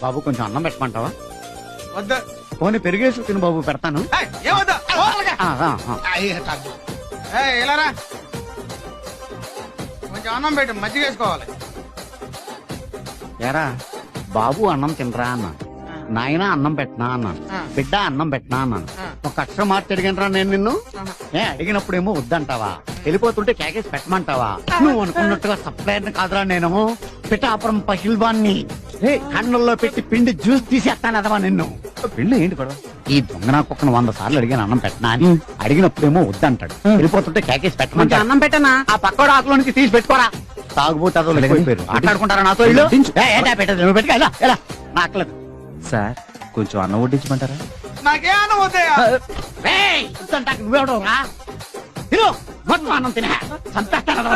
బాబు కొంచెం అన్నం పెట్టమంటావా? వద్దా పోనీ పెరిగేసి తిను బాబు, పెడతాను. ఏమొద్దా ఆ, ఆ, ఆ. ఇలారా కొంచెం అన్నం పెట్టు, మజ్జిగ వేసుకోవాలి. ఏరా బాబు అన్నం తినరా అన్నాను, నాయన అన్నం పెట్టనా అన్నాను, బిడ్డ అన్నం పెట్టనా అన్నాను. ఒక అక్షరం మార్చి అడిగినరా నేను నిన్ను? అడిగినప్పుడేమో వద్దంటావా, వెళ్ళిపోతుంటే కేకేసి పెట్టమంటావా? నువ్వు అనుకున్నట్టుగా సప్లైర్ కాదురా నేను, పిఠాపురం పహిల్వాన్ని. కన్నుల్లో పెట్టి పిండి జ్యూస్ తీసేస్తాను అదవా నిన్ను. పెళ్ళి ఏంటి గొడవ? ఈ దొంగ నా కుక్కను 100 సార్లు అడిగాను అన్నం పెట్టనా అని, అడిగినప్పుడేమో వద్దంటాడు, వెళ్ళిపోతుంటే కేకేసి పెట్టమంటాడు. అన్నం పెట్టనా? ఆ పక్కోడు ఆకులో నుంచి తీసి పెట్టుకోరా. తాగుబోతు అదోలు ఎక్కువైపోయారు, ఆటాడుకుంటారా నాతో ఇల్లు? పెట్టదు నువ్వు పెట్టుకో, ఎలా నాకలేదు. సార్ కొంచెం అన్నం వడ్డించమంటారా? నాకే అన్నం వద్దయా? నువ్వెవడో రా, తిను మొత్తం అన్నం తినే చంపేస్తాను.